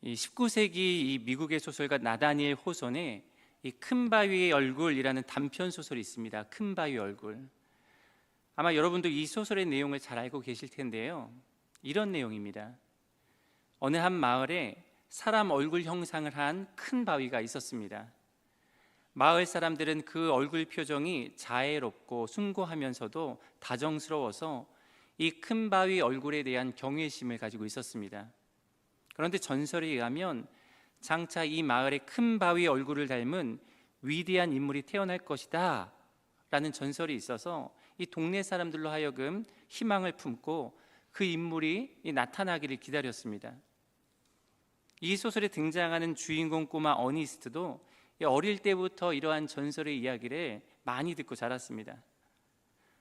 이 19세기 이 미국의 소설가 나다니엘 호손의 이 큰 바위의 얼굴이라는 단편 소설이 있습니다. 큰 바위 얼굴. 아마 여러분도 이 소설의 내용을 잘 알고 계실 텐데요. 이런 내용입니다. 어느 한 마을에 사람 얼굴 형상을 한 큰 바위가 있었습니다. 마을 사람들은 그 얼굴 표정이 자애롭고 숭고하면서도 다정스러워서 이 큰 바위 얼굴에 대한 경외심을 가지고 있었습니다. 그런데 전설에 의하면 장차 이 마을에 큰 바위 얼굴을 닮은 위대한 인물이 태어날 것이다 라는 전설이 있어서 이 동네 사람들로 하여금 희망을 품고 그 인물이 나타나기를 기다렸습니다. 이 소설에 등장하는 주인공 꼬마 어니스트도 어릴 때부터 이러한 전설의 이야기를 많이 듣고 자랐습니다.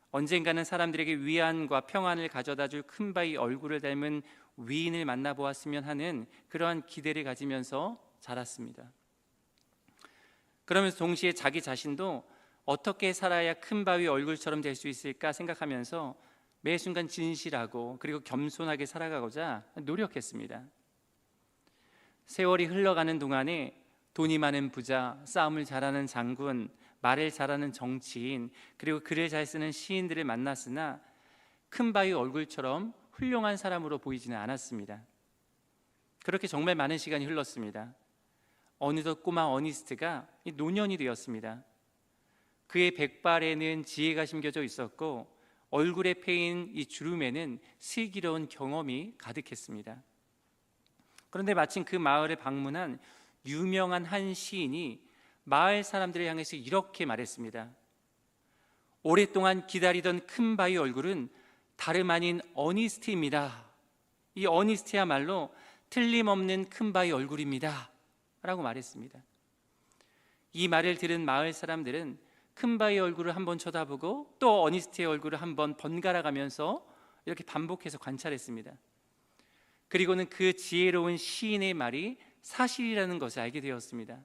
언젠가는 사람들에게 위안과 평안을 가져다 줄 큰 바위 얼굴을 닮은 위인을 만나보았으면 하는 그러한 기대를 가지면서 자랐습니다. 그러면서 동시에 자기 자신도 어떻게 살아야 큰 바위 얼굴처럼 될 수 있을까 생각하면서 매 순간 진실하고 그리고 겸손하게 살아가고자 노력했습니다. 세월이 흘러가는 동안에 돈이 많은 부자, 싸움을 잘하는 장군, 말을 잘하는 정치인, 그리고 글을 잘 쓰는 시인들을 만났으나 큰 바위 얼굴처럼 훌륭한 사람으로 보이지는 않았습니다. 그렇게 정말 많은 시간이 흘렀습니다. 어느덧 꼬마 어니스트가 노년이 되었습니다. 그의 백발에는 지혜가 심겨져 있었고 얼굴에 패인 이 주름에는 슬기로운 경험이 가득했습니다. 그런데 마침 그 마을에 방문한 유명한 한 시인이 마을 사람들을 향해서 이렇게 말했습니다. 오랫동안 기다리던 큰 바위 얼굴은 다름 아닌 어니스트입니다. 이 어니스트야말로 틀림없는 큰 바위 얼굴입니다 라고 말했습니다. 이 말을 들은 마을 사람들은 큰 바위 얼굴을 한번 쳐다보고 또 어니스트의 얼굴을 한번 번갈아 가면서 이렇게 반복해서 관찰했습니다. 그리고는 그 지혜로운 시인의 말이 사실이라는 것을 알게 되었습니다.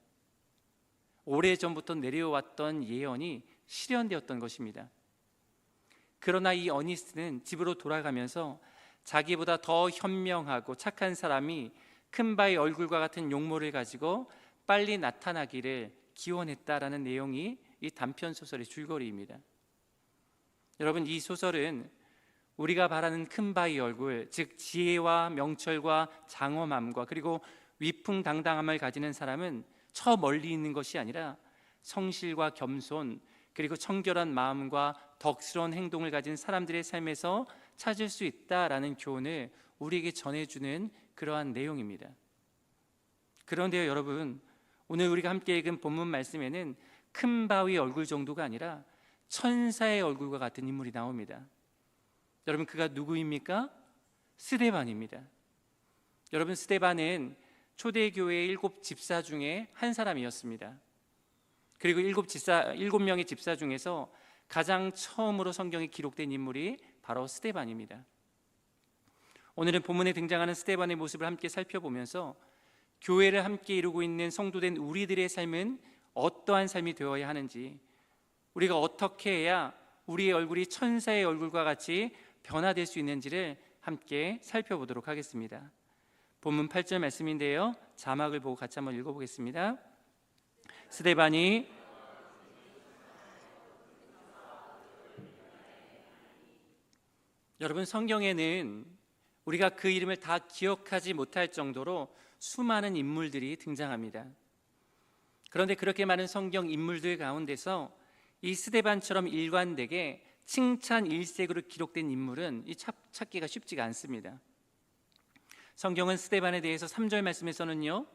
오래전부터 내려왔던 예언이 실현되었던 것입니다. 그러나 이 어니스트는 집으로 돌아가면서 자기보다 더 현명하고 착한 사람이 큰 바위 얼굴과 같은 용모를 가지고 빨리 나타나기를 기원했다라는 내용이 이 단편 소설의 줄거리입니다. 여러분, 이 소설은 우리가 바라는 큰 바위 얼굴, 즉 지혜와 명철과 장엄함과 그리고 위풍당당함을 가지는 사람은 저 멀리 있는 것이 아니라 성실과 겸손 그리고 청결한 마음과 덕스러운 행동을 가진 사람들의 삶에서 찾을 수 있다라는 교훈을 우리에게 전해주는 그러한 내용입니다. 그런데요, 여러분, 오늘 우리가 함께 읽은 본문 말씀에는 큰 바위 얼굴 정도가 아니라 천사의 얼굴과 같은 인물이 나옵니다. 여러분, 그가 누구입니까? 스데반입니다. 여러분, 스데반은 초대교회의 7 집사 중에 한 사람이었습니다. 그리고 7명의 집사 중에서 가장 처음으로 성경에 기록된 인물이 바로 스데반입니다. 오늘은 본문에 등장하는 스데반의 모습을 함께 살펴보면서 교회를 함께 이루고 있는 성도된 우리들의 삶은 어떠한 삶이 되어야 하는지, 우리가 어떻게 해야 우리의 얼굴이 천사의 얼굴과 같이 변화될 수 있는지를 함께 살펴보도록 하겠습니다. 본문 8절 말씀인데요, 자막을 보고 같이 한번 읽어보겠습니다. 스데반이 여러분, 성경에는 우리가 그 이름을 다 기억하지 못할 정도로 수많은 인물들이 등장합니다. 그런데 그렇게 많은 성경 인물들 가운데서 이 스데반처럼 일관되게 칭찬 일색으로 기록된 인물은 찾기가 쉽지가 않습니다. 성경은 스데반에 대해서 3절 말씀에서는요,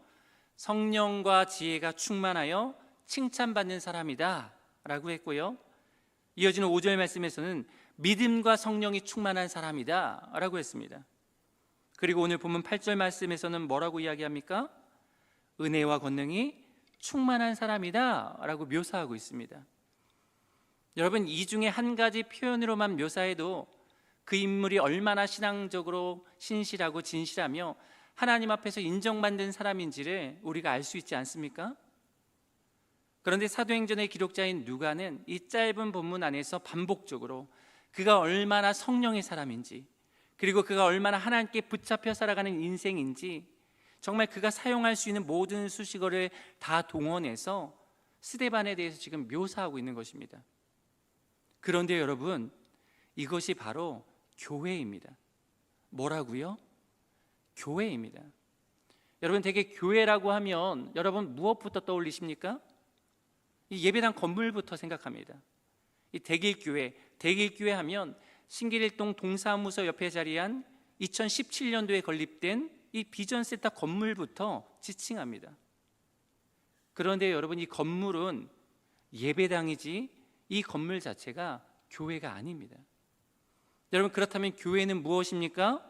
성령과 지혜가 충만하여 칭찬받는 사람이다 라고 했고요, 이어지는 5절 말씀에서는 믿음과 성령이 충만한 사람이다 라고 했습니다. 그리고 오늘 본문 8절 말씀에서는 뭐라고 이야기합니까? 은혜와 권능이 충만한 사람이다 라고 묘사하고 있습니다. 여러분, 이 중에 한 가지 표현으로만 묘사해도 그 인물이 얼마나 신앙적으로 신실하고 진실하며 하나님 앞에서 인정받는 사람인지를 우리가 알 수 있지 않습니까? 그런데 사도행전의 기록자인 누가는 이 짧은 본문 안에서 반복적으로 그가 얼마나 성령의 사람인지, 그리고 그가 얼마나 하나님께 붙잡혀 살아가는 인생인지 정말 그가 사용할 수 있는 모든 수식어를 다 동원해서 스데반에 대해서 지금 묘사하고 있는 것입니다. 그런데 여러분, 이것이 바로 교회입니다. 뭐라고요? 교회입니다. 여러분, 되게 교회라고 하면 여러분 무엇부터 떠올리십니까? 이 예배당 건물부터 생각합니다. 이 대길교회 하면 신길일동 동사무소 옆에 자리한 2017년도에 건립된 이 비전센터 건물부터 지칭합니다. 그런데 여러분, 이 건물은 예배당이지 이 건물 자체가 교회가 아닙니다. 여러분, 그렇다면 교회는 무엇입니까?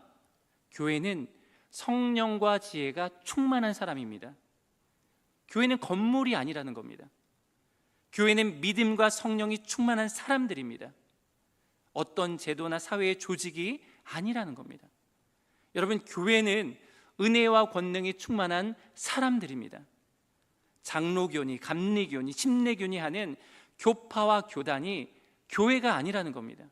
교회는 성령과 지혜가 충만한 사람입니다. 교회는 건물이 아니라는 겁니다. 교회는 믿음과 성령이 충만한 사람들입니다. 어떤 제도나 사회의 조직이 아니라는 겁니다. 여러분, 교회는 은혜와 권능이 충만한 사람들입니다. 장로교니, 감리교니, 침례교니 하는 교파와 교단이 교회가 아니라는 겁니다.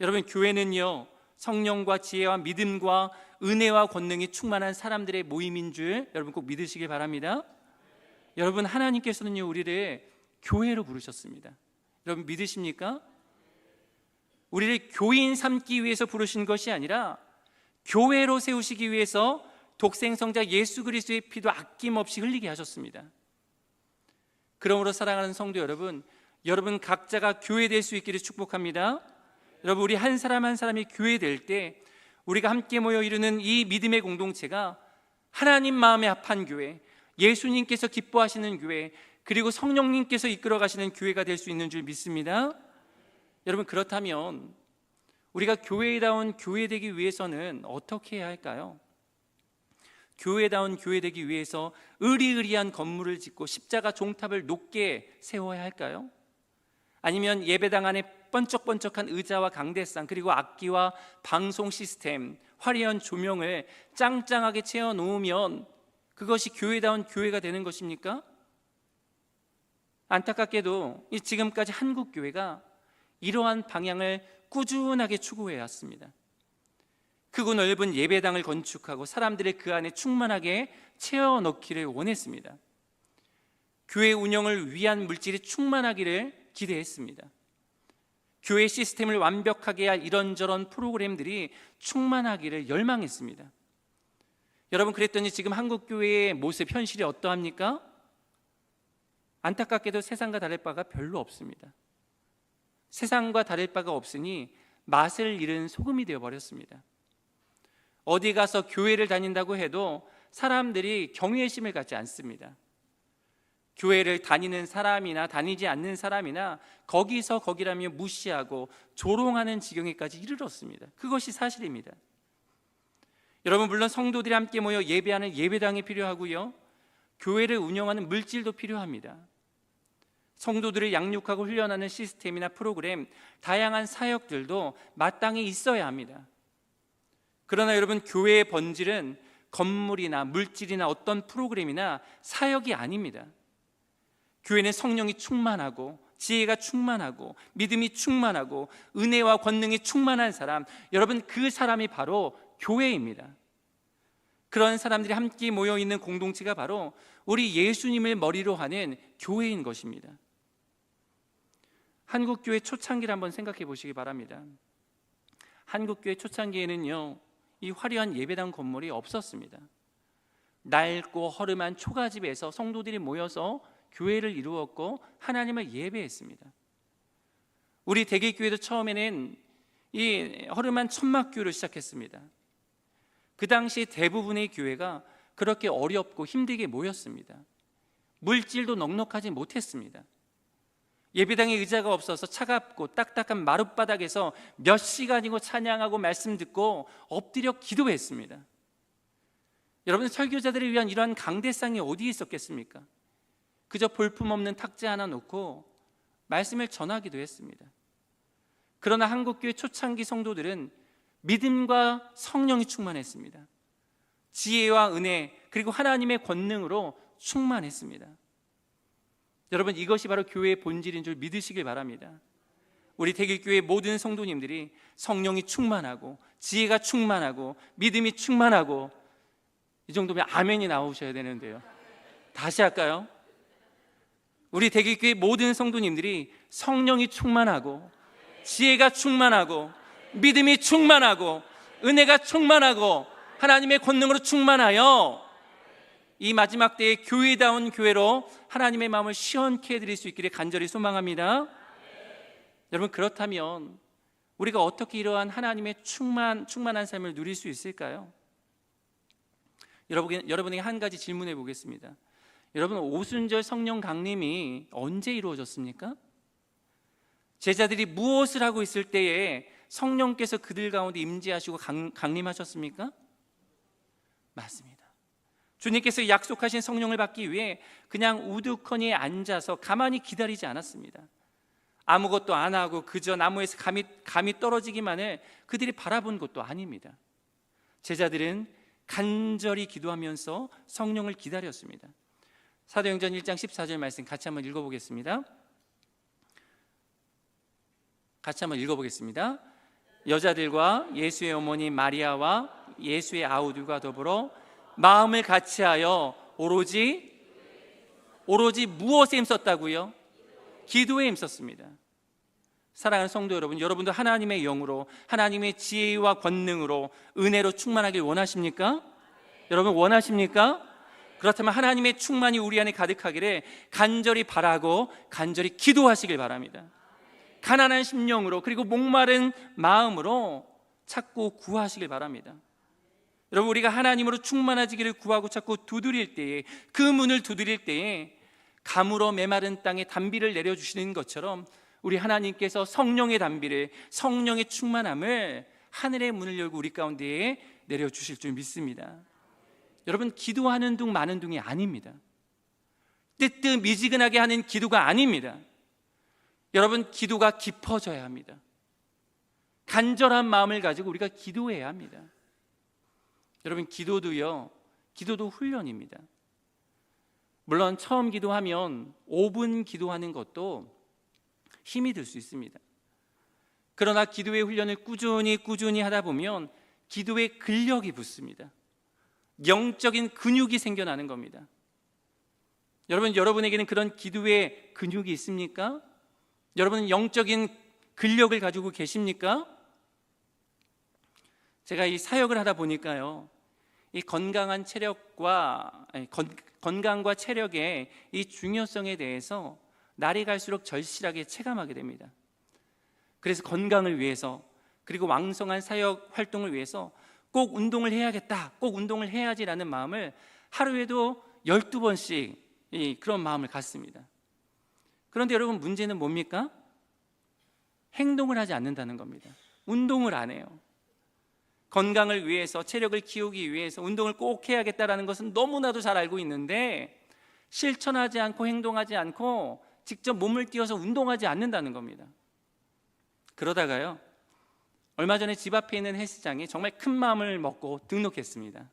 여러분, 교회는요, 성령과 지혜와 믿음과 은혜와 권능이 충만한 사람들의 모임인 줄 여러분 꼭 믿으시길 바랍니다. 여러분, 하나님께서는요, 우리를 교회로 부르셨습니다. 여러분 믿으십니까? 우리를 교인 삼기 위해서 부르신 것이 아니라 교회로 세우시기 위해서 독생성자 예수 그리스도의 피도 아낌없이 흘리게 하셨습니다. 그러므로 사랑하는 성도 여러분, 여러분 각자가 교회 될 수 있기를 축복합니다. 여러분, 우리 한 사람 한 사람이 교회 될 때 우리가 함께 모여 이루는 이 믿음의 공동체가 하나님 마음에 합한 교회, 예수님께서 기뻐하시는 교회, 그리고 성령님께서 이끌어 가시는 교회가 될 수 있는 줄 믿습니다. 여러분, 그렇다면 우리가 교회다운 교회 되기 위해서는 어떻게 해야 할까요? 교회다운 교회 되기 위해서 의리의리한 건물을 짓고 십자가 종탑을 높게 세워야 할까요? 아니면 예배당 안에 번쩍번쩍한 의자와 강대상, 그리고 악기와 방송 시스템, 화려한 조명을 짱짱하게 채워 놓으면 그것이 교회다운 교회가 되는 것입니까? 안타깝게도 지금까지 한국 교회가 이러한 방향을 꾸준하게 추구해 왔습니다. 크고 넓은 예배당을 건축하고 사람들을 그 안에 충만하게 채워 넣기를 원했습니다. 교회 운영을 위한 물질이 충만하기를 기대했습니다. 교회 시스템을 완벽하게 할 이런저런 프로그램들이 충만하기를 열망했습니다. 여러분, 그랬더니 지금 한국 교회의 모습, 현실이 어떠합니까? 안타깝게도 세상과 다를 바가 별로 없습니다. 세상과 다를 바가 없으니 맛을 잃은 소금이 되어버렸습니다. 어디 가서 교회를 다닌다고 해도 사람들이 경외심을 갖지 않습니다. 교회를 다니는 사람이나 다니지 않는 사람이나 거기서 거기라며 무시하고 조롱하는 지경에까지 이르렀습니다. 그것이 사실입니다. 여러분, 물론 성도들이 함께 모여 예배하는 예배당이 필요하고요, 교회를 운영하는 물질도 필요합니다. 성도들을 양육하고 훈련하는 시스템이나 프로그램, 다양한 사역들도 마땅히 있어야 합니다. 그러나 여러분, 교회의 본질은 건물이나 물질이나 어떤 프로그램이나 사역이 아닙니다. 교회는 성령이 충만하고 지혜가 충만하고 믿음이 충만하고 은혜와 권능이 충만한 사람, 여러분 그 사람이 바로 교회입니다. 그런 사람들이 함께 모여있는 공동체가 바로 우리 예수님을 머리로 하는 교회인 것입니다. 한국교회 초창기를 한번 생각해 보시기 바랍니다. 한국교회 초창기에는요, 이 화려한 예배당 건물이 없었습니다. 낡고 허름한 초가집에서 성도들이 모여서 교회를 이루었고 하나님을 예배했습니다. 우리 대길교회도 처음에는 이 허름한 천막교회로 시작했습니다. 그 당시 대부분의 교회가 그렇게 어렵고 힘들게 모였습니다. 물질도 넉넉하지 못했습니다. 예배당에 의자가 없어서 차갑고 딱딱한 마룻바닥에서 몇 시간이고 찬양하고 말씀 듣고 엎드려 기도했습니다. 여러분, 설교자들을 위한 이러한 강대상이 어디에 있었겠습니까? 그저 볼품없는 탁자 하나 놓고 말씀을 전하기도 했습니다. 그러나 한국교회 초창기 성도들은 믿음과 성령이 충만했습니다. 지혜와 은혜, 그리고 하나님의 권능으로 충만했습니다. 여러분, 이것이 바로 교회의 본질인 줄 믿으시길 바랍니다. 우리 대길교회 모든 성도님들이 성령이 충만하고 지혜가 충만하고 믿음이 충만하고 이 정도면 아멘이 나오셔야 되는데요. 다시 할까요? 우리 대길교회 모든 성도님들이 성령이 충만하고 지혜가 충만하고 믿음이 충만하고 은혜가 충만하고 하나님의 권능으로 충만하여 이 마지막 때의 교회다운 교회로 하나님의 마음을 시원케 해드릴 수 있기를 간절히 소망합니다. 여러분, 그렇다면 우리가 어떻게 이러한 하나님의 충만한 삶을 누릴 수 있을까요? 여러분에게 한 가지 질문해 보겠습니다. 여러분, 오순절 성령 강림이 언제 이루어졌습니까? 제자들이 무엇을 하고 있을 때에 성령께서 그들 가운데 임재하시고 강림하셨습니까? 맞습니다. 주님께서 약속하신 성령을 받기 위해 그냥 우두커니에 앉아서 가만히 기다리지 않았습니다. 아무것도 안 하고 그저 나무에서 감이 떨어지기만을 그들이 바라본 것도 아닙니다. 제자들은 간절히 기도하면서 성령을 기다렸습니다. 사도행전 1장 14절 말씀 같이 한번 읽어보겠습니다. 여자들과 예수의 어머니 마리아와 예수의 아우들과 더불어 마음을 같이하여 오로지 무엇에 힘썼다고요? 기도에 힘썼습니다. 사랑하는 성도 여러분, 여러분도 하나님의 영으로 하나님의 지혜와 권능으로 은혜로 충만하길 원하십니까? 여러분 원하십니까? 그렇다면 하나님의 충만이 우리 안에 가득하기를 간절히 바라고 간절히 기도하시길 바랍니다. 가난한 심령으로 그리고 목마른 마음으로 찾고 구하시길 바랍니다. 여러분, 우리가 하나님으로 충만하지기를 구하고 찾고 두드릴 때에, 그 문을 두드릴 때에 가물어 메마른 땅에 단비를 내려주시는 것처럼 우리 하나님께서 성령의 단비를, 성령의 충만함을 하늘의 문을 열고 우리 가운데에 내려주실 줄 믿습니다. 여러분, 기도하는 둥 마는 둥이 아닙니다. 뜨뜻미지근하게 하는 기도가 아닙니다. 여러분, 기도가 깊어져야 합니다. 간절한 마음을 가지고 우리가 기도해야 합니다. 여러분, 기도도 훈련입니다. 물론 처음 기도하면 5분 기도하는 것도 힘이 들 수 있습니다. 그러나 기도의 훈련을 꾸준히 하다 보면 기도의 근력이 붙습니다. 영적인 근육이 생겨나는 겁니다. 여러분에게는 그런 기도의 근육이 있습니까? 여러분은 영적인 근력을 가지고 계십니까? 제가 이 사역을 하다 보니까요, 이 건강과 체력의 이 중요성에 대해서 날이 갈수록 절실하게 체감하게 됩니다. 그래서 건강을 위해서, 그리고 왕성한 사역 활동을 위해서 꼭 운동을 해야겠다, 꼭 운동을 해야지라는 마음을 하루에도 12번씩 그런 마음을 갖습니다. 그런데 여러분, 문제는 뭡니까? 행동을 하지 않는다는 겁니다. 운동을 안 해요. 건강을 위해서, 체력을 키우기 위해서 운동을 꼭 해야겠다라는 것은 너무나도 잘 알고 있는데 실천하지 않고 행동하지 않고 직접 몸을 띄워서 운동하지 않는다는 겁니다. 그러다가요, 얼마 전에 집 앞에 있는 헬스장에 정말 큰 마음을 먹고 등록했습니다.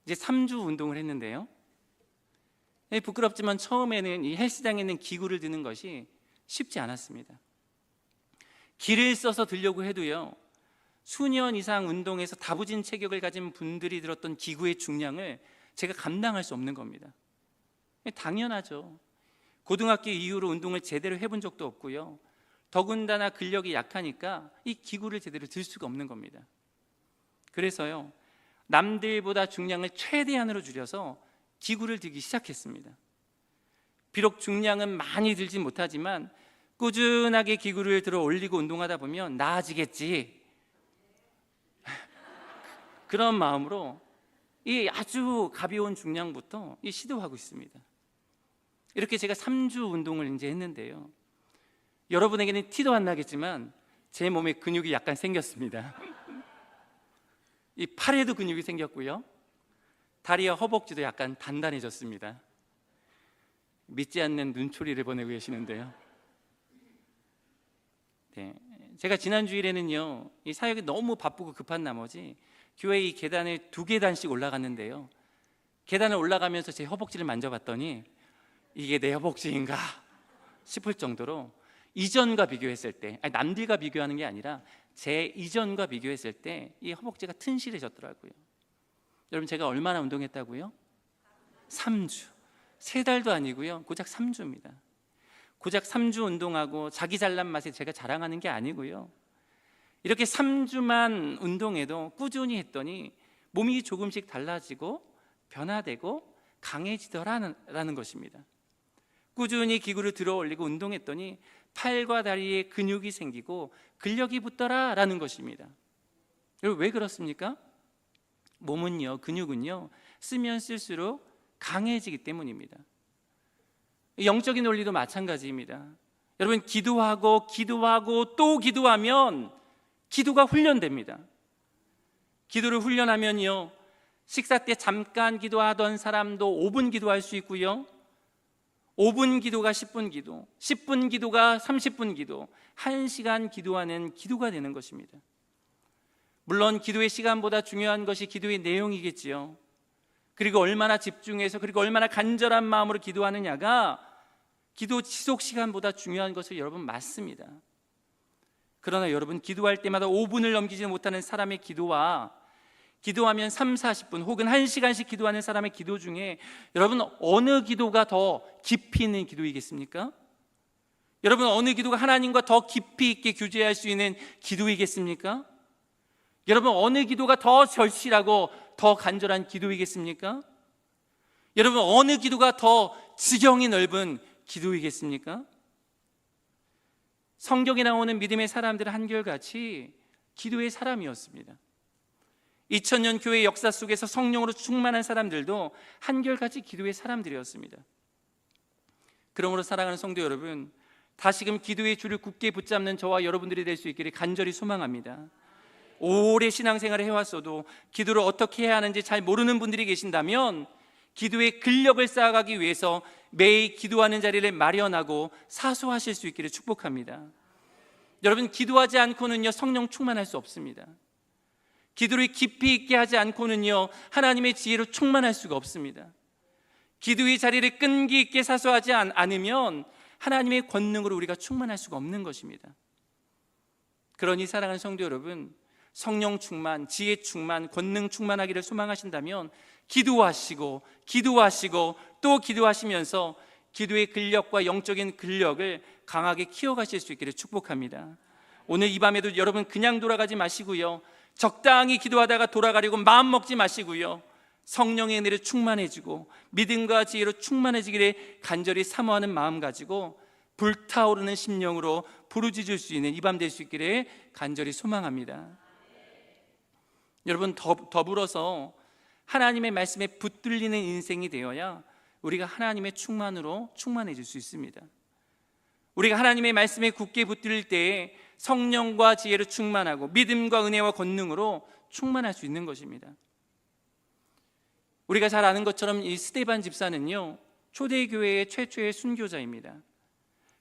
이제 3주 운동을 했는데요, 부끄럽지만 처음에는 이 헬스장에 있는 기구를 드는 것이 쉽지 않았습니다. 길을 써서 들려고 해도요, 수년 이상 운동해서 다부진 체격을 가진 분들이 들었던 기구의 중량을 제가 감당할 수 없는 겁니다. 당연하죠. 고등학교 이후로 운동을 제대로 해본 적도 없고요, 더군다나 근력이 약하니까 이 기구를 제대로 들 수가 없는 겁니다. 그래서요, 남들보다 중량을 최대한으로 줄여서 기구를 들기 시작했습니다. 비록 중량은 많이 들진 못하지만 꾸준하게 기구를 들어 올리고 운동하다 보면 나아지겠지, 그런 마음으로 이 아주 가벼운 중량부터 시도하고 있습니다. 이렇게 제가 3주 운동을 이제 했는데요, 여러분에게는 티도 안 나겠지만 제 몸에 근육이 약간 생겼습니다. 이 팔에도 근육이 생겼고요, 다리와 허벅지도 약간 단단해졌습니다. 믿지 않는 눈초리를 보내고 계시는데요, 제가 지난 주일에는요, 이 사역이 너무 바쁘고 급한 나머지 교회 이 계단을 2계단씩 올라갔는데요, 계단을 올라가면서 제 허벅지를 만져봤더니 이게 내 허벅지인가 싶을 정도로 이전과 비교했을 때, 남들과 비교하는 게 아니라 제 이전과 비교했을 때 이 허벅지가 튼실해졌더라고요. 여러분, 제가 얼마나 운동했다고요? 3주. 3달도 아니고요, 고작 3주입니다. 고작 3주 운동하고 자기 잘난 맛에 제가 자랑하는 게 아니고요, 이렇게 3주만 운동해도 꾸준히 했더니 몸이 조금씩 달라지고 변화되고 강해지더라는 것입니다. 꾸준히 기구를 들어 올리고 운동했더니 팔과 다리에 근육이 생기고 근력이 붙더라라는 것입니다. 여러분, 왜 그렇습니까? 몸은요, 근육은요, 쓰면 쓸수록 강해지기 때문입니다. 영적인 원리도 마찬가지입니다. 여러분, 기도하고 또 기도하면 기도가 훈련됩니다. 기도를 훈련하면요, 식사 때 잠깐 기도하던 사람도 5분 기도할 수 있고요, 5분 기도가 10분 기도, 10분 기도가 30분 기도, 1시간 기도하는 기도가 되는 것입니다. 물론 기도의 시간보다 중요한 것이 기도의 내용이겠지요. 그리고 얼마나 집중해서, 그리고 얼마나 간절한 마음으로 기도하느냐가 기도 지속 시간보다 중요한 것을 여러분 맞습니다. 그러나 여러분, 기도할 때마다 5분을 넘기지 못하는 사람의 기도와 기도하면 3, 40분 혹은 1시간씩 기도하는 사람의 기도 중에 여러분, 어느 기도가 더 깊이 있는 기도이겠습니까? 여러분, 어느 기도가 하나님과 더 깊이 있게 교제할 수 있는 기도이겠습니까? 여러분, 어느 기도가 더 절실하고 더 간절한 기도이겠습니까? 여러분, 어느 기도가 더 지경이 넓은 기도이겠습니까? 성경에 나오는 믿음의 사람들은 한결같이 기도의 사람이었습니다. 2000년 교회 역사 속에서 성령으로 충만한 사람들도 한결같이 기도의 사람들이었습니다. 그러므로 사랑하는 성도 여러분, 다시금 기도의 줄을 굳게 붙잡는 저와 여러분들이 될 수 있기를 간절히 소망합니다. 오래 신앙생활을 해왔어도 기도를 어떻게 해야 하는지 잘 모르는 분들이 계신다면 기도의 근력을 쌓아가기 위해서 매일 기도하는 자리를 마련하고 사수하실 수 있기를 축복합니다. 여러분, 기도하지 않고는요, 성령 충만할 수 없습니다. 기도를 깊이 있게 하지 않고는요, 하나님의 지혜로 충만할 수가 없습니다. 기도의 자리를 끈기 있게 사수하지 않으면 하나님의 권능으로 우리가 충만할 수가 없는 것입니다. 그러니 사랑하는 성도 여러분, 성령 충만, 지혜 충만, 권능 충만하기를 소망하신다면 기도하시고 또 기도하시면서 기도의 근력과 영적인 근력을 강하게 키워가실 수 있기를 축복합니다. 오늘 이 밤에도 여러분, 그냥 돌아가지 마시고요, 적당히 기도하다가 돌아가려고 마음 먹지 마시고요, 성령의 은혜로 충만해지고 믿음과 지혜로 충만해지기를 간절히 사모하는 마음 가지고 불타오르는 심령으로 부르짖을 수 있는 이 밤 될 수 있기를 간절히 소망합니다. 여러분, 더불어서 하나님의 말씀에 붙들리는 인생이 되어야 우리가 하나님의 충만으로 충만해질 수 있습니다. 우리가 하나님의 말씀에 굳게 붙들릴 때에 성령과 지혜로 충만하고 믿음과 은혜와 권능으로 충만할 수 있는 것입니다. 우리가 잘 아는 것처럼 이 스데반 집사는요, 초대교회의 최초의 순교자입니다.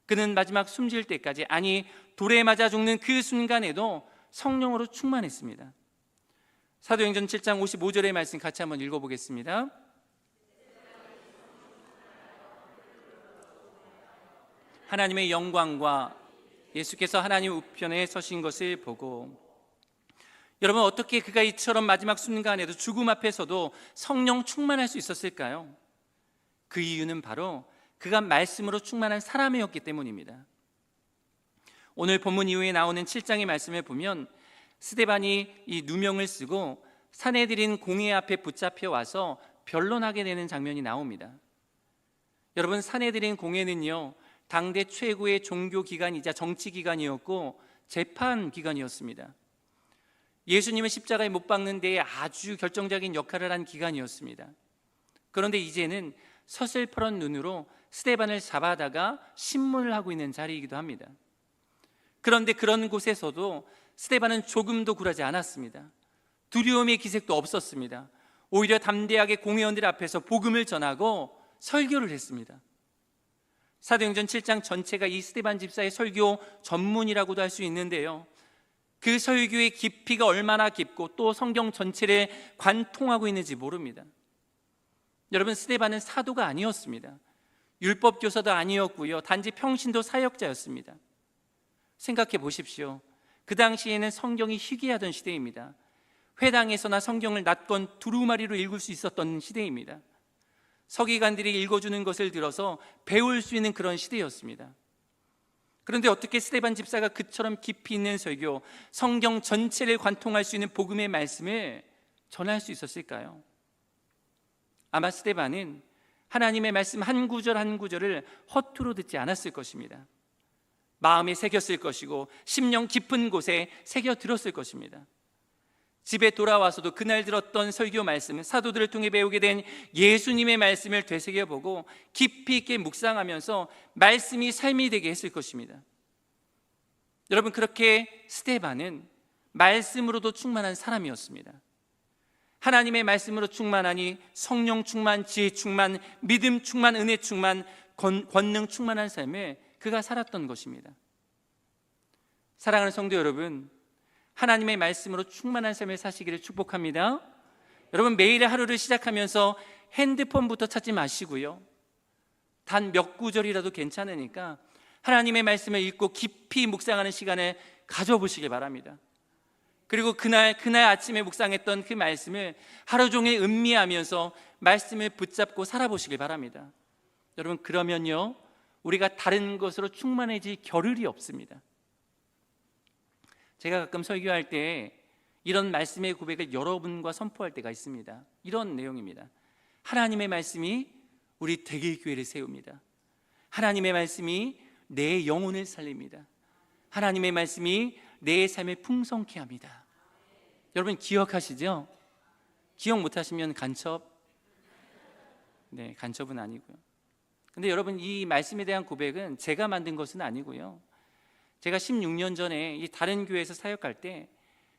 그는 마지막 숨질 때까지, 아니 돌에 맞아 죽는 그 순간에도 성령으로 충만했습니다. 사도행전 7장 55절의 말씀 같이 한번 읽어보겠습니다. 하나님의 영광과 예수께서 하나님 우편에 서신 것을 보고. 여러분, 어떻게 그가 이처럼 마지막 순간에도 죽음 앞에서도 성령 충만할 수 있었을까요? 그 이유는 바로 그가 말씀으로 충만한 사람이었기 때문입니다. 오늘 본문 이후에 나오는 7장의 말씀을 보면 스데반이 이 누명을 쓰고 사내들인 공회 앞에 붙잡혀 와서 변론하게 되는 장면이 나옵니다. 여러분, 사내들인 공회는요, 당대 최고의 종교 기관이자 정치 기관이었고 재판 기관이었습니다. 예수님을 십자가에 못 박는 데에 아주 결정적인 역할을 한 기관이었습니다. 그런데 이제는 서슬퍼런 눈으로 스데반을 잡아다가 신문을 하고 있는 자리이기도 합니다. 그런데 그런 곳에서도 스데반은 조금도 굴하지 않았습니다. 두려움의 기색도 없었습니다. 오히려 담대하게 공회원들 앞에서 복음을 전하고 설교를 했습니다. 사도행전 7장 전체가 이 스데반 집사의 설교 전문이라고도 할 수 있는데요, 그 설교의 깊이가 얼마나 깊고 또 성경 전체를 관통하고 있는지 모릅니다. 여러분, 스데반은 사도가 아니었습니다. 율법 교사도 아니었고요, 단지 평신도 사역자였습니다. 생각해 보십시오. 그 당시에는 성경이 희귀하던 시대입니다. 회당에서나 성경을 낫건 두루마리로 읽을 수 있었던 시대입니다. 서기관들이 읽어주는 것을 들어서 배울 수 있는 그런 시대였습니다. 그런데 어떻게 스데반 집사가 그처럼 깊이 있는 설교, 성경 전체를 관통할 수 있는 복음의 말씀을 전할 수 있었을까요? 아마 스데반은 하나님의 말씀 한 구절 한 구절을 허투루 듣지 않았을 것입니다. 마음에 새겼을 것이고 심령 깊은 곳에 새겨 들었을 것입니다. 집에 돌아와서도 그날 들었던 설교 말씀, 사도들을 통해 배우게 된 예수님의 말씀을 되새겨보고 깊이 있게 묵상하면서 말씀이 삶이 되게 했을 것입니다. 여러분, 그렇게 스데반은 말씀으로도 충만한 사람이었습니다. 하나님의 말씀으로 충만하니 성령 충만, 지혜 충만, 믿음 충만, 은혜 충만, 권능 충만한 삶을 그가 살았던 것입니다. 사랑하는 성도 여러분, 하나님의 말씀으로 충만한 삶을 사시기를 축복합니다. 여러분, 매일의 하루를 시작하면서 핸드폰부터 찾지 마시고요, 단 몇 구절이라도 괜찮으니까 하나님의 말씀을 읽고 깊이 묵상하는 시간을 가져보시길 바랍니다. 그리고 그날 아침에 묵상했던 그 말씀을 하루 종일 음미하면서 말씀을 붙잡고 살아보시길 바랍니다. 여러분, 그러면요, 우리가 다른 것으로 충만해질 겨를이 없습니다. 제가 가끔 설교할 때 이런 말씀의 고백을 여러분과 선포할 때가 있습니다. 이런 내용입니다. 하나님의 말씀이 우리 대길교회를 세웁니다. 하나님의 말씀이 내 영혼을 살립니다. 하나님의 말씀이 내 삶을 풍성케 합니다. 여러분, 기억하시죠? 기억 못하시면 간첩? 네, 간첩은 아니고요. 근데 여러분, 이 말씀에 대한 고백은 제가 만든 것은 아니고요, 제가 16년 전에 이 다른 교회에서 사역할 때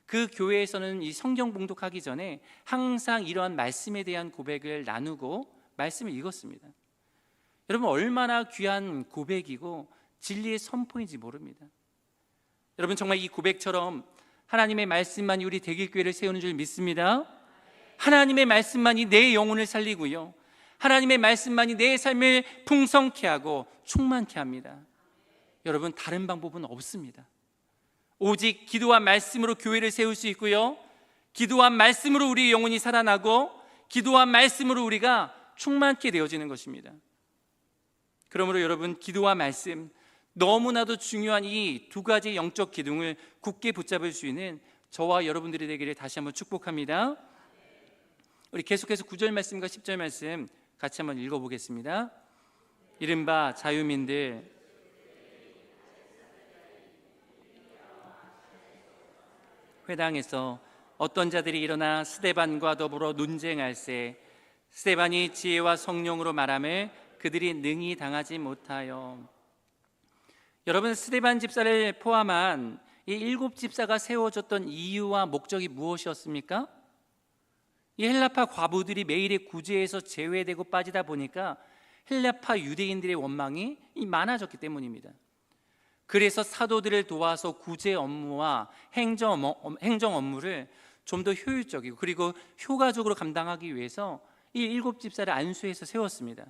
그 교회에서는 이 성경 봉독하기 전에 항상 이러한 말씀에 대한 고백을 나누고 말씀을 읽었습니다. 여러분, 얼마나 귀한 고백이고 진리의 선포인지 모릅니다. 여러분, 정말 이 고백처럼 하나님의 말씀만이 우리 대길교회를 세우는 줄 믿습니다. 하나님의 말씀만이 내 영혼을 살리고요, 하나님의 말씀만이 내 삶을 풍성케 하고 충만케 합니다. 여러분, 다른 방법은 없습니다. 오직 기도와 말씀으로 교회를 세울 수 있고요, 기도와 말씀으로 우리의 영혼이 살아나고 기도와 말씀으로 우리가 충만케 되어지는 것입니다. 그러므로 여러분, 기도와 말씀, 너무나도 중요한 이 두 가지 영적 기둥을 굳게 붙잡을 수 있는 저와 여러분들이 되기를 다시 한번 축복합니다. 우리 계속해서 9절 말씀과 10절 말씀 같이 한번 읽어보겠습니다. 이른바 자유민들, 회당에서 어떤 자들이 일어나 스데반과 더불어 논쟁할세, 스데반이 지혜와 성령으로 말하며 그들이 능히 당하지 못하여. 여러분, 스데반 집사를 포함한 이 7집사가 세워졌던 이유와 목적이 무엇이었습니까? 이 헬라파 과부들이 매일의 구제에서 제외되고 빠지다 보니까 헬라파 유대인들의 원망이 많아졌기 때문입니다. 그래서 사도들을 도와서 구제 업무와 행정 업무를 좀 더 효율적이고 그리고 효과적으로 감당하기 위해서 이 7집사를 안수해서 세웠습니다.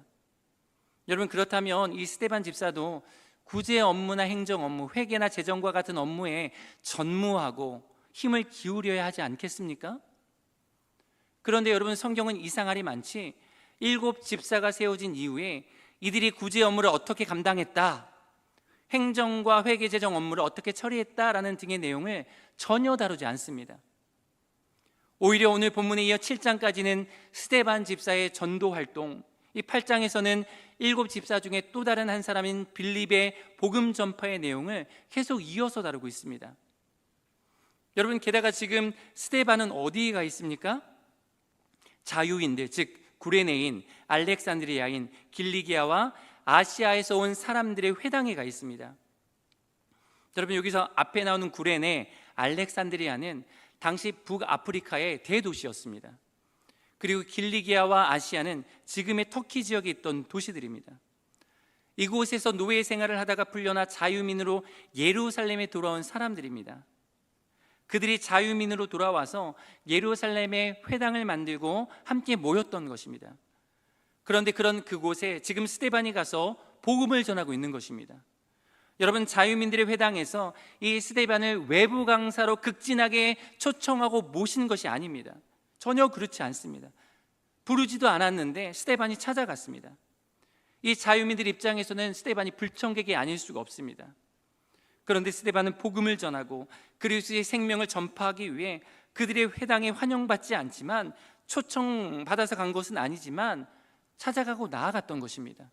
여러분, 그렇다면 이 스데반 집사도 구제 업무나 행정 업무, 회계나 재정과 같은 업무에 전무하고 힘을 기울여야 하지 않겠습니까? 그런데 여러분, 성경은 이상할이 많지 7집사가 세워진 이후에 이들이 구제 업무를 어떻게 감당했다, 행정과 회계 재정 업무를 어떻게 처리했다라는 등의 내용을 전혀 다루지 않습니다. 오히려 오늘 본문에 이어 7장까지는 스데반 집사의 전도 활동, 이 8장에서는 7집사 중에 또 다른 한 사람인 빌립의 복음 전파의 내용을 계속 이어서 다루고 있습니다. 여러분, 게다가 지금 스데반은 어디에 가 있습니까? 자유인들, 즉 구레네인, 알렉산드리아인, 길리기아와 아시아에서 온 사람들의 회당에 가 있습니다. 여러분, 여기서 앞에 나오는 구레네, 알렉산드리아는 당시 북아프리카의 대도시였습니다. 그리고 길리기아와 아시아는 지금의 터키 지역에 있던 도시들입니다. 이곳에서 노예 생활을 하다가 풀려나 자유민으로 예루살렘에 돌아온 사람들입니다. 그들이 자유민으로 돌아와서 예루살렘에 회당을 만들고 함께 모였던 것입니다. 그런데 그런 그곳에 지금 스데반이 가서 복음을 전하고 있는 것입니다. 여러분, 자유민들의 회당에서 이 스데반을 외부 강사로 극진하게 초청하고 모신 것이 아닙니다. 전혀 그렇지 않습니다. 부르지도 않았는데 스데반이 찾아갔습니다. 이 자유민들 입장에서는 스데반이 불청객이 아닐 수가 없습니다. 그런데 스데반은 복음을 전하고 그리스도의 생명을 전파하기 위해 그들의 회당에 환영받지 않지만, 초청받아서 간 것은 아니지만 찾아가고 나아갔던 것입니다.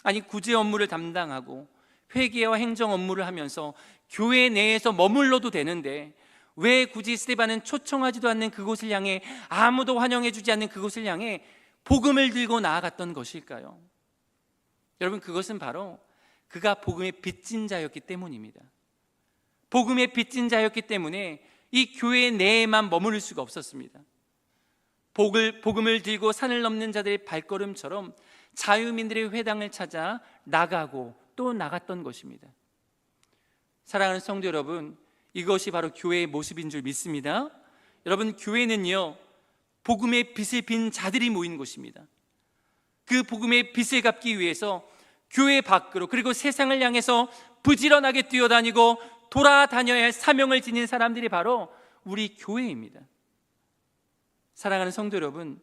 아니, 구제 업무를 담당하고 회계와 행정 업무를 하면서 교회 내에서 머물러도 되는데 왜 굳이 스데반은 초청하지도 않는 그곳을 향해, 아무도 환영해 주지 않는 그곳을 향해 복음을 들고 나아갔던 것일까요? 여러분, 그것은 바로 그가 복음의 빚진 자였기 때문입니다. 복음의 빚진 자였기 때문에 이 교회 내에만 머무를 수가 없었습니다. 복음을 들고 산을 넘는 자들의 발걸음처럼 자유민들의 회당을 찾아 나가고 또 나갔던 것입니다. 사랑하는 성도 여러분, 이것이 바로 교회의 모습인 줄 믿습니다. 여러분, 교회는요, 복음의 빚을 빈 자들이 모인 곳입니다. 그 복음의 빚을 갚기 위해서 교회 밖으로, 그리고 세상을 향해서 부지런하게 뛰어다니고 돌아다녀야 할 사명을 지닌 사람들이 바로 우리 교회입니다. 사랑하는 성도 여러분,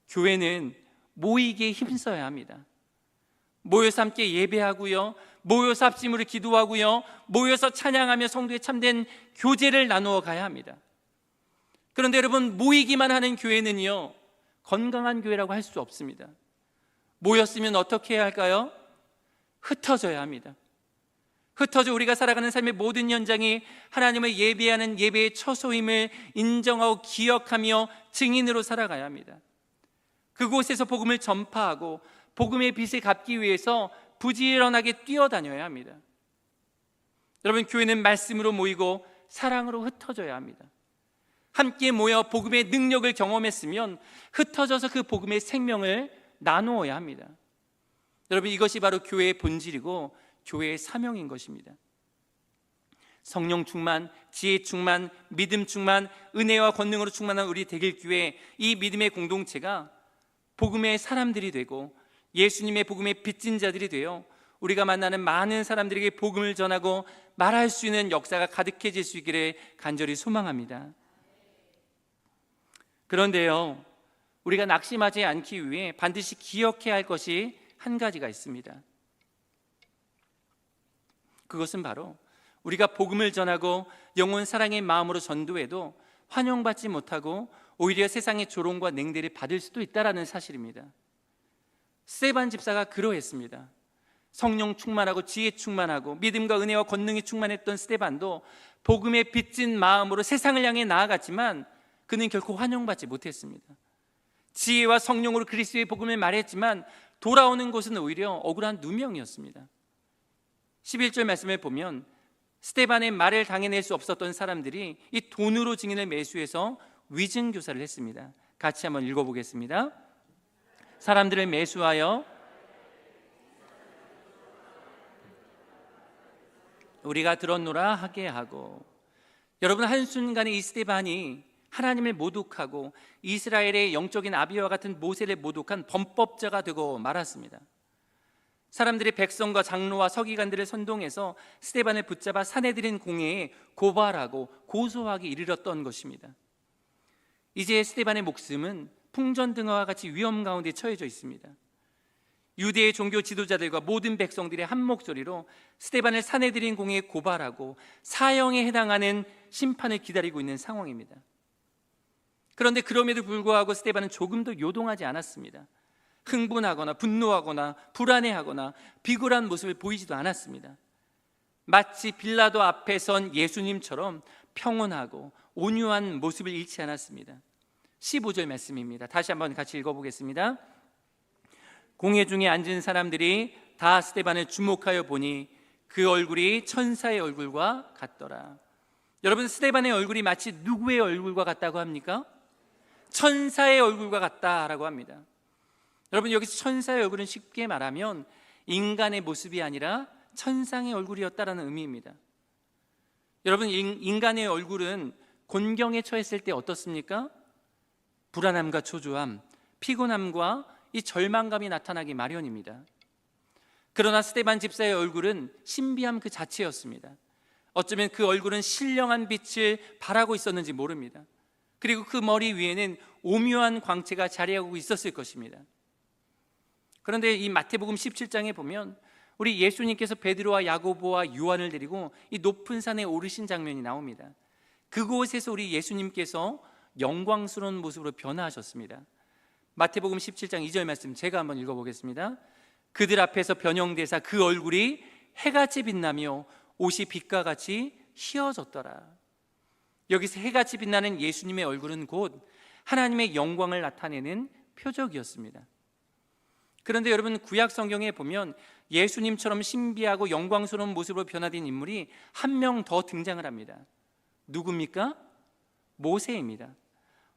교회는 모이기에 힘써야 합니다. 모여서 함께 예배하고요, 모여서 합심으로 기도하고요, 모여서 찬양하며 성도의 참된 교제를 나누어 가야 합니다. 그런데 여러분, 모이기만 하는 교회는요, 건강한 교회라고 할 수 없습니다. 모였으면 어떻게 해야 할까요? 흩어져야 합니다. 흩어져 우리가 살아가는 삶의 모든 현장이 하나님을 예배하는 예배의 처소임을 인정하고 기억하며 증인으로 살아가야 합니다. 그곳에서 복음을 전파하고 복음의 빚을 갚기 위해서 부지런하게 뛰어다녀야 합니다. 여러분, 교회는 말씀으로 모이고 사랑으로 흩어져야 합니다. 함께 모여 복음의 능력을 경험했으면 흩어져서 그 복음의 생명을 나누어야 합니다. 여러분, 이것이 바로 교회의 본질이고 교회의 사명인 것입니다. 성령 충만, 지혜 충만, 믿음 충만, 은혜와 권능으로 충만한 우리 대길교회, 이 믿음의 공동체가 복음의 사람들이 되고 예수님의 복음의 빚진 자들이 되어 우리가 만나는 많은 사람들에게 복음을 전하고 말할 수 있는 역사가 가득해질 수 있기를 간절히 소망합니다. 그런데요, 우리가 낙심하지 않기 위해 반드시 기억해야 할 것이 한 가지가 있습니다. 그것은 바로 우리가 복음을 전하고 영혼 사랑의 마음으로 전도해도 환영받지 못하고 오히려 세상의 조롱과 냉대를 받을 수도 있다는 사실입니다. 스데반 집사가 그러했습니다. 성령 충만하고 지혜 충만하고 믿음과 은혜와 권능이 충만했던 스데반도 복음에 빚진 마음으로 세상을 향해 나아갔지만 그는 결코 환영받지 못했습니다. 지혜와 성령으로 그리스도의 복음을 말했지만 돌아오는 곳은 오히려 억울한 누명이었습니다. 11절 말씀을 보면 스데반의 말을 당해낼 수 없었던 사람들이 이 돈으로 증인을 매수해서 위증교사를 했습니다. 같이 한번 읽어보겠습니다. 사람들을 매수하여 우리가 들었노라 하게 하고. 여러분, 한순간에 이 스데반이 하나님을 모독하고 이스라엘의 영적인 아비와 같은 모세를 모독한 범법자가 되고 말았습니다. 사람들이 백성과 장로와 서기관들을 선동해서 스데반을 붙잡아 사내들인 공회에 고발하고 고소하기 이르렀던 것입니다. 이제 스데반의 목숨은 풍전등화와 같이 위험 가운데 처해져 있습니다. 유대의 종교 지도자들과 모든 백성들의 한 목소리로 스데반을 사내들인 공회에 고발하고 사형에 해당하는 심판을 기다리고 있는 상황입니다. 그런데 그럼에도 불구하고 스데반은 조금도 요동하지 않았습니다. 흥분하거나 분노하거나 불안해하거나 비굴한 모습을 보이지도 않았습니다. 마치 빌라도 앞에 선 예수님처럼 평온하고 온유한 모습을 잃지 않았습니다. 15절 말씀입니다. 다시 한번 같이 읽어보겠습니다. 공회 중에 앉은 사람들이 다 스데반을 주목하여 보니 그 얼굴이 천사의 얼굴과 같더라. 여러분, 스데반의 얼굴이 마치 누구의 얼굴과 같다고 합니까? 천사의 얼굴과 같다라고 합니다. 여러분, 여기서 천사의 얼굴은 쉽게 말하면 인간의 모습이 아니라 천상의 얼굴이었다라는 의미입니다. 여러분, 인간의 얼굴은 곤경에 처했을 때 어떻습니까? 불안함과 초조함, 피곤함과 이 절망감이 나타나기 마련입니다. 그러나 스데반 집사의 얼굴은 신비함 그 자체였습니다. 어쩌면 그 얼굴은 신령한 빛을 발하고 있었는지 모릅니다. 그리고 그 머리 위에는 오묘한 광채가 자리하고 있었을 것입니다. 그런데 이 마태복음 17장에 보면 우리 예수님께서 베드로와 야고보와 요한을 데리고 이 높은 산에 오르신 장면이 나옵니다. 그곳에서 우리 예수님께서 영광스러운 모습으로 변화하셨습니다. 마태복음 17장 2절 말씀 제가 한번 읽어보겠습니다. 그들 앞에서 변형되사 그 얼굴이 해같이 빛나며 옷이 빛과 같이 희어졌더라. 여기서 해같이 빛나는 예수님의 얼굴은 곧 하나님의 영광을 나타내는 표적이었습니다. 그런데 여러분, 구약 성경에 보면 예수님처럼 신비하고 영광스러운 모습으로 변화된 인물이 한 명 더 등장을 합니다. 누굽니까? 모세입니다.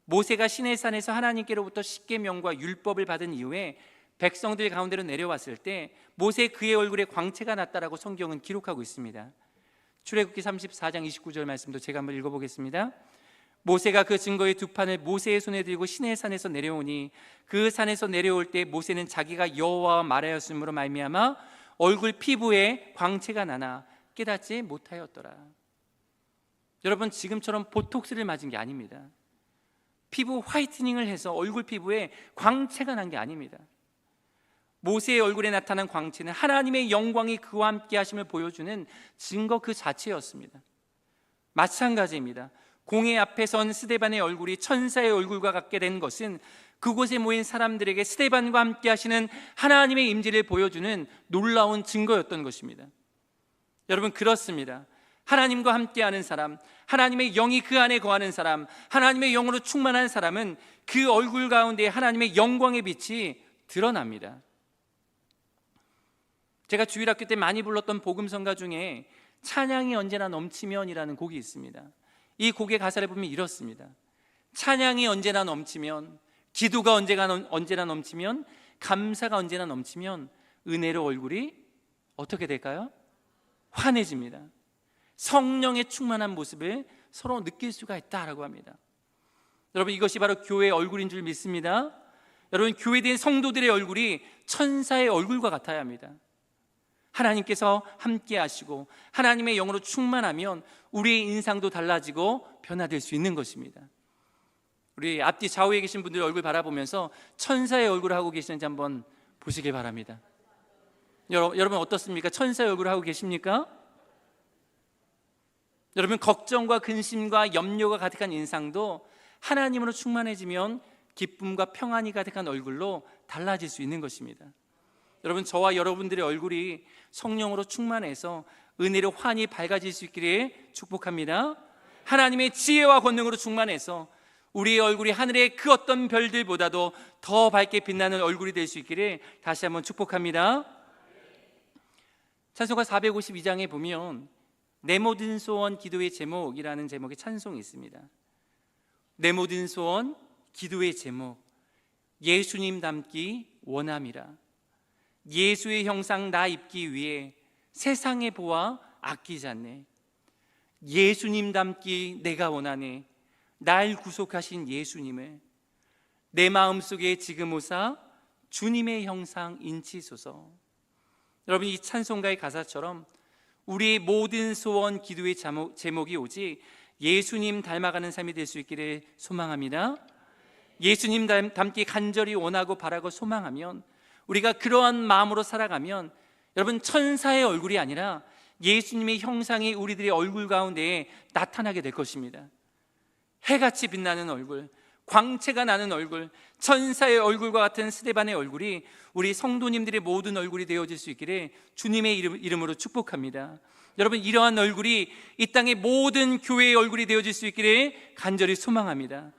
모세가 시내산에서 하나님께로부터 십계명과 율법을 받은 이후에 백성들 가운데로 내려왔을 때 모세 그의 얼굴에 광채가 났다라고 성경은 기록하고 있습니다. 출애굽기 34장 29절 말씀도 제가 한번 읽어보겠습니다. 모세가 그 증거의 두 판을 모세의 손에 들고 시내산에서 내려오니 그 산에서 내려올 때 모세는 자기가 여호와와 말하였으므로 말미암아 얼굴 피부에 광채가 나나 깨닫지 못하였더라. 여러분, 지금처럼 보톡스를 맞은 게 아닙니다. 피부 화이트닝을 해서 얼굴 피부에 광채가 난 게 아닙니다. 모세의 얼굴에 나타난 광채는 하나님의 영광이 그와 함께 하심을 보여주는 증거 그 자체였습니다. 마찬가지입니다. 공회 앞에 선 스데반의 얼굴이 천사의 얼굴과 같게 된 것은 그곳에 모인 사람들에게 스데반과 함께 하시는 하나님의 임재를 보여주는 놀라운 증거였던 것입니다. 여러분, 그렇습니다. 하나님과 함께하는 사람, 하나님의 영이 그 안에 거하는 사람, 하나님의 영으로 충만한 사람은 그 얼굴 가운데 하나님의 영광의 빛이 드러납니다. 제가 주일학교 때 많이 불렀던 복음성가 중에 찬양이 언제나 넘치면이라는 곡이 있습니다. 이 곡의 가사를 보면 이렇습니다. 찬양이 언제나 넘치면, 기도가 언제나 넘치면, 감사가 언제나 넘치면 은혜로 얼굴이 어떻게 될까요? 환해집니다. 성령의 충만한 모습을 서로 느낄 수가 있다라고 합니다. 여러분, 이것이 바로 교회의 얼굴인 줄 믿습니다. 여러분, 교회된 성도들의 얼굴이 천사의 얼굴과 같아야 합니다. 하나님께서 함께 하시고 하나님의 영으로 충만하면 우리의 인상도 달라지고 변화될 수 있는 것입니다. 우리 앞뒤 좌우에 계신 분들 얼굴 바라보면서 천사의 얼굴을 하고 계시는지 한번 보시길 바랍니다. 여러분 어떻습니까? 천사의 얼굴을 하고 계십니까? 여러분, 걱정과 근심과 염려가 가득한 인상도 하나님으로 충만해지면 기쁨과 평안이 가득한 얼굴로 달라질 수 있는 것입니다. 여러분, 저와 여러분들의 얼굴이 성령으로 충만해서 은혜로 환히 밝아질 수 있기를 축복합니다. 하나님의 지혜와 권능으로 충만해서 우리의 얼굴이 하늘의 그 어떤 별들보다도 더 밝게 빛나는 얼굴이 될 수 있기를 다시 한번 축복합니다. 찬송가 452장에 보면 내 모든 소원 기도의 제목이라는 제목의 찬송이 있습니다. 내 모든 소원 기도의 제목, 예수님 닮기 원함이라. 예수의 형상 나 입기 위해 세상의 보아 아끼지 않네. 예수님 닮기 내가 원하네. 날 구속하신 예수님을 내 마음속에 지금 오사 주님의 형상 인치소서. 여러분, 이 찬송가의 가사처럼 우리의 모든 소원 기도의 제목이 오직 예수님 닮아가는 삶이 될 수 있기를 소망합니다. 예수님 닮기 간절히 원하고 바라고 소망하면, 우리가 그러한 마음으로 살아가면 여러분, 천사의 얼굴이 아니라 예수님의 형상이 우리들의 얼굴 가운데 나타나게 될 것입니다. 해같이 빛나는 얼굴, 광채가 나는 얼굴, 천사의 얼굴과 같은 스데반의 얼굴이 우리 성도님들의 모든 얼굴이 되어질 수 있기를 주님의 이름으로 축복합니다. 여러분, 이러한 얼굴이 이 땅의 모든 교회의 얼굴이 되어질 수 있기를 간절히 소망합니다.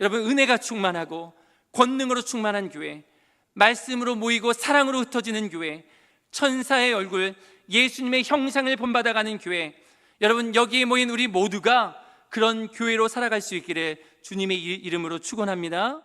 여러분, 은혜가 충만하고 권능으로 충만한 교회, 말씀으로 모이고 사랑으로 흩어지는 교회, 천사의 얼굴, 예수님의 형상을 본받아가는 교회, 여러분, 여기에 모인 우리 모두가 그런 교회로 살아갈 수 있기를 주님의 이름으로 축원합니다.